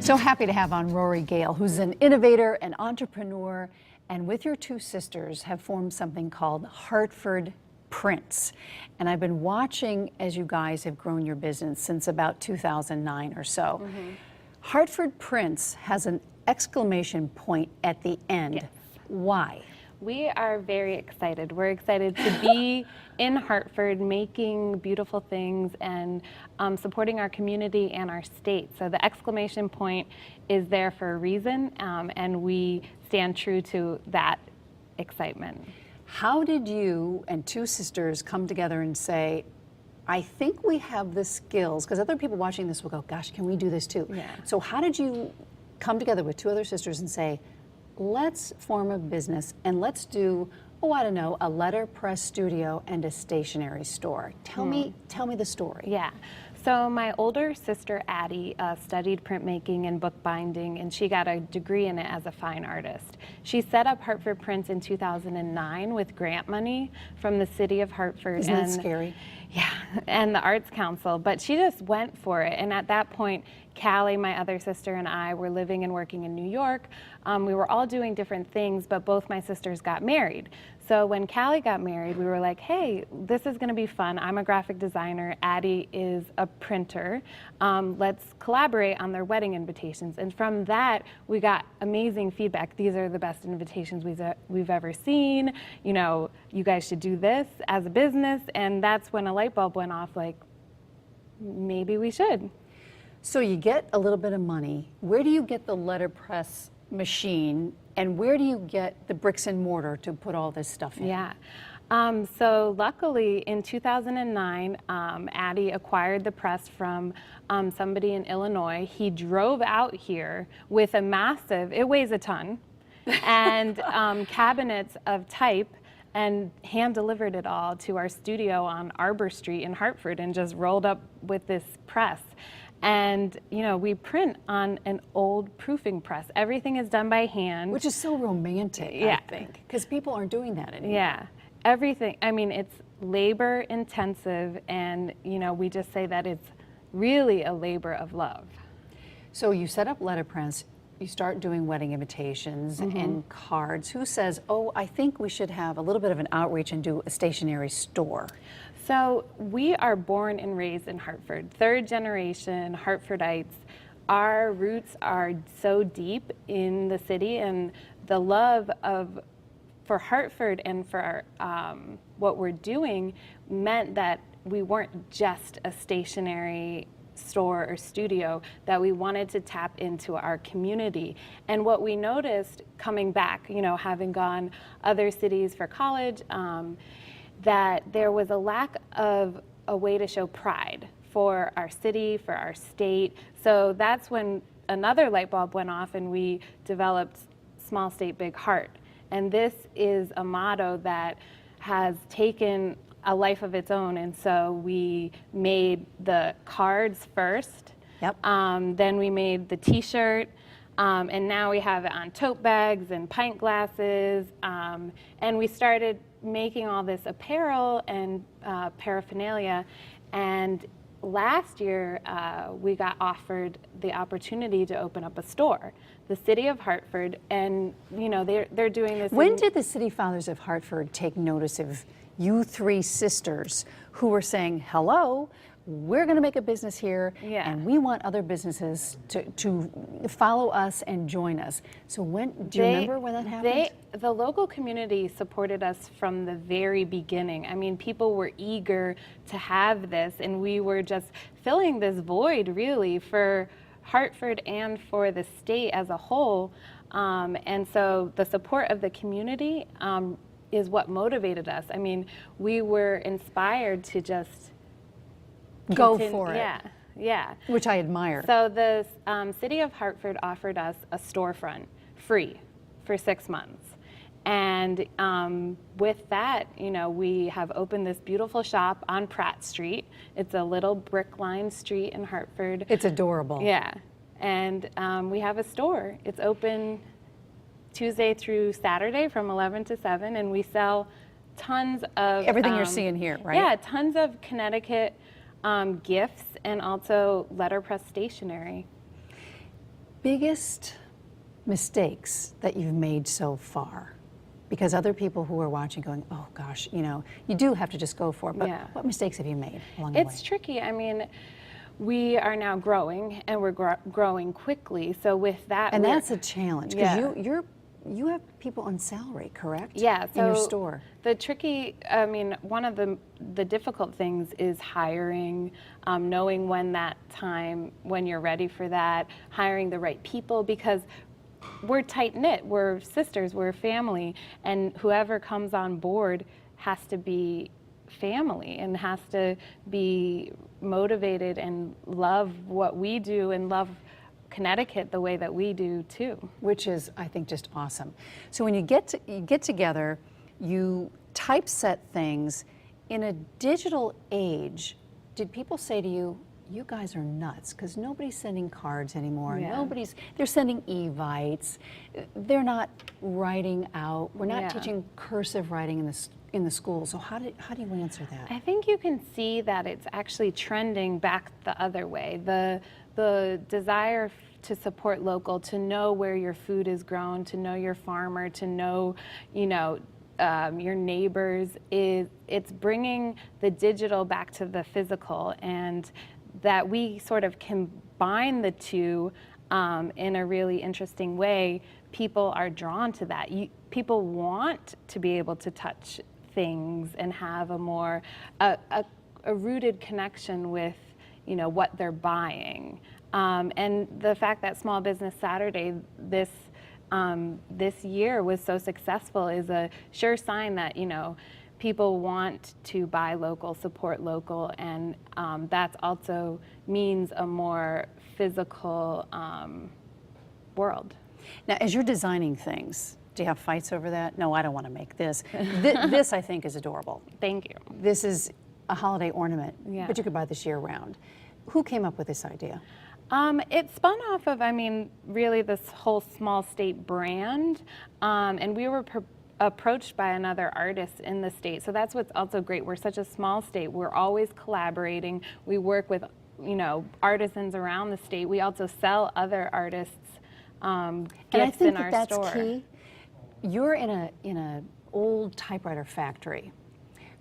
So happy to have on Rory Gale, who's an innovator and entrepreneur, and with your two sisters have formed something called Hartford Prints. And I've been watching as you guys have grown your business since about 2009 or so. Hartford Prints has an exclamation point at the end. Yes. Why? We are very excited. We're excited to be in Hartford making beautiful things and supporting our community and our state. So the exclamation point is there for a reason, and we stand true to that excitement. How did you and two sisters come together and say, I think we have the skills, because other people watching this will go, gosh, can we do this too? Yeah. So how did you come together with two other sisters and say, let's form a business and let's do, oh, I don't know, a letterpress studio and a stationery store? Tell me the story. Yeah. So my older sister, Addie, studied printmaking and bookbinding, and she got a degree in it as a fine artist. She set up Hartford Prints in 2009 with grant money from the city of Hartford. Isn't that scary? Yeah, and the Arts Council, but she just went for it. And at that point, Callie, my other sister, and I were living and working in New York. We were all doing different things, but both my sisters got married. So when Callie got married, we were like, hey, this is gonna be fun. I'm a graphic designer, Addie is a printer. Let's collaborate on their wedding invitations. And from that, we got amazing feedback. These are the best invitations we've ever seen. You know, you guys should do this as a business. And that's when a light bulb went off, like, maybe we should. So you get a little bit of money. Where do you get the letterpress machine, and where do you get the bricks and mortar to put all this stuff in? Yeah. So luckily in 2009, Addie acquired the press from somebody in Illinois. He drove out here with a massive, it weighs a ton, and cabinets of type, and hand delivered it all to our studio on Arbor Street in Hartford and just rolled up with this press. And, you know, we print on an old proofing press. Everything is done by hand. Which is so romantic, Yeah. I think, because people aren't doing that anymore. Yeah, everything. I mean, it's labor intensive, and, you know, we just say that it's really a labor of love. So you set up letterpress, you start doing wedding invitations and cards. Who says, oh, I think we should have a little bit of an outreach and do a stationery store? So we are born and raised in Hartford, third generation Hartfordites. Our roots are so deep in the city, and the love for Hartford and for what we're doing meant that we weren't just a stationery store or studio, that we wanted to tap into our community. And what we noticed coming back, you know, having gone other cities for college, that there was a lack of a way to show pride for our city, for our state. So that's when another light bulb went off and we developed Small State, Big Heart. And this is a motto that has taken a life of its own. And so we made the cards first. Yep. Then we made the t-shirt. And now we have it on tote bags and pint glasses. And we started making all this apparel and paraphernalia. And last year, we got offered the opportunity to open up a store. The city of Hartford, and you know, they're doing this. When did the City Fathers of Hartford take notice of you three sisters who were saying, hello, we're going to make a business here, and we want other businesses to follow us and join us? So do you remember when that happened? The local community supported us from the very beginning. I mean, people were eager to have this, and we were just filling this void, really, for Hartford and for the state as a whole. And so the support of the community is what motivated us. I mean, we were inspired to just go for it. Yeah, yeah. Which I admire. So the city of Hartford offered us a storefront free for 6 months. And with that, you know, we have opened this beautiful shop on Pratt Street. It's a little brick-lined street in Hartford. It's adorable. Yeah, and we have a store. It's open Tuesday through Saturday from 11 to 7, and we sell tons of everything you're seeing here, right? Yeah, tons of Connecticut gifts and also letterpress stationery. biggest mistakes that you've made so far? Because other people who are watching going, oh gosh, you know, you do have to just go for it. But Yeah. what mistakes have you made along the way? It's tricky. I mean, we are now growing, and we're growing quickly. So with that, And that's a challenge, because Yeah. you have people on salary, correct? Yeah, in your so store. the tricky, I mean, one of the difficult things is hiring, knowing when that time, when you're ready for that, hiring the right people, because we're tight-knit, we're sisters, we're family, and whoever comes on board has to be family and has to be motivated and love what we do and love Connecticut the way that we do too. Which is, I think, just awesome. So when you get together, you typeset things in a digital age. Did people say to you, you guys are nuts, because nobody's sending cards anymore. Yeah. They're sending evites. They're not writing out. We're not Yeah. teaching cursive writing in the school. So how do you answer that? I think you can see that it's actually trending back the other way. The desire to support local, to know where your food is grown, to know your farmer, to know, you know, your neighbors, it's bringing the digital back to the physical, and that we sort of combine the two in a really interesting way. People are drawn to that. People want to be able to touch things and have a more a rooted connection with, you know, what they're buying. And the fact that Small Business Saturday this year was so successful is a sure sign that, you know, people want to buy local, support local, and that also means a more physical world. Now, as you're designing things, do you have fights over that? No, I don't want to make this. This, I think, is adorable. Thank you. This is a holiday ornament, Yeah. but you could buy this year round. Who came up with this idea? It spun off of, I mean, really this whole small state brand, and we were approached by another artist in the state. So that's what's also great. We're such a small state. We're always collaborating. We work with, you know, artisans around the state. We also sell other artists And I gifts think in our that's store. key. You're in a old typewriter factory,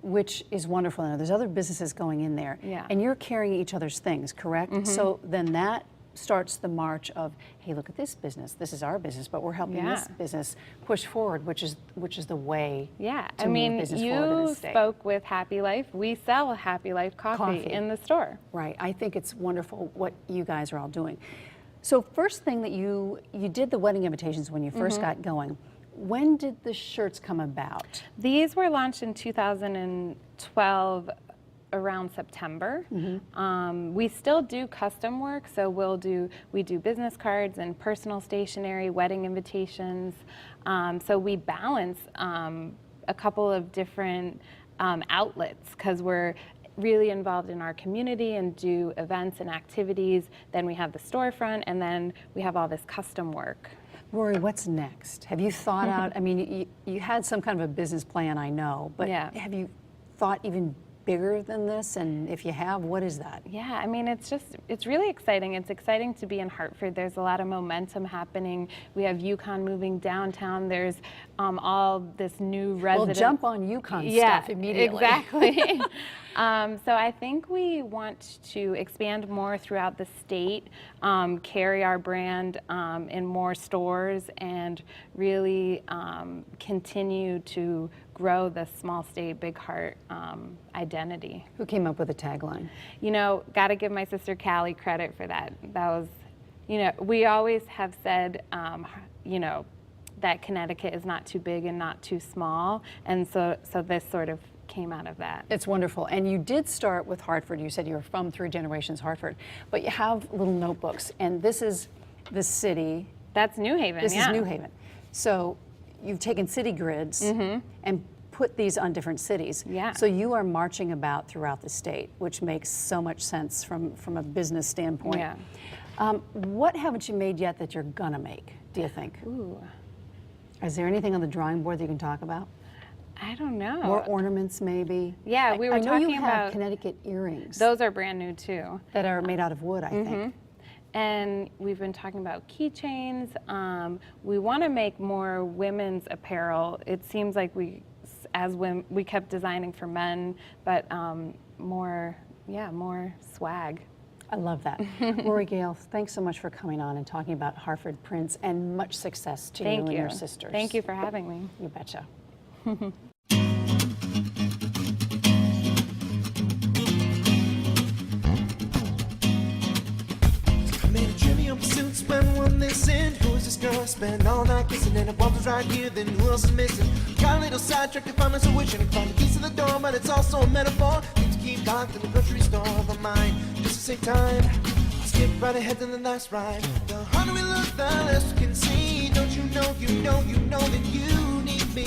which is wonderful. Now, there's other businesses going in there, Yeah. and you're carrying each other's things, correct? So then that starts the march of, hey, look at this business. This is our business, but we're helping this Yeah. business push forward, which is the way. Yeah, to I move mean, business forward in you this state. spoke with Happy Life. We sell Happy Life coffee in the store. Right. I think it's wonderful what you guys are all doing. So first thing that you did the wedding invitations when you first got going. When did the shirts come about? These were launched in 2012 around September. We still do custom work, so we do business cards and personal stationery, wedding invitations. So we balance a couple of different outlets, because we're really involved in our community and do events and activities. Then we have the storefront, and then we have all this custom work. Rory, what's next? Have you thought out, I mean, you had some kind of a business plan, I know, but Yeah. have you thought even bigger than this? And if you have, what is that? Yeah, I mean, it's really exciting. It's exciting to be in Hartford. There's a lot of momentum happening. We have UConn moving downtown. There's all this new resident. Well, jump on UConn Yeah, stuff immediately. exactly. So I think we want to expand more throughout the state, carry our brand in more stores, and really continue to grow the small state, big heart identity. Who came up with the tagline? You know, got to give my sister Callie credit for that. That was, you know, we always have said, you know, that Connecticut is not too big and not too small, and so this sort of came out of that. It's wonderful. And you did start with Hartford. You said you were from 3 generations Hartford, but you have little notebooks, and this is the city. That's New Haven. This yeah. is New Haven. So you've taken city grids and put these on different cities. Yeah. So you are marching about throughout the state, which makes so much sense from a business standpoint. Yeah. What haven't you made yet that you're gonna make, do you think? Ooh, Is there anything on the drawing board that you can talk about? I don't know. More ornaments, maybe? Yeah, we were I know you talking have about Connecticut earrings those are brand new too. that are made out of wood, I think. And we've been talking about keychains. We want to make more women's apparel. It seems like we kept designing for men, but more swag. I love that. Rory, Gale, thanks so much for coming on and talking about Hartford prints, and much success to you and your sisters. Thank you for having me. You betcha. Pursuits when one this in. Who is this girl I spend all night kissing? And if one was right here, then who else is missing? Got a little sidetracked if I'm a wishing to find the keys to the door, but it's also a metaphor. Need to keep locked in the grocery store of my mind. Just to save time, I'll skip right ahead to the last ride. The harder we look, the less we can see. Don't you know, you know that you need me.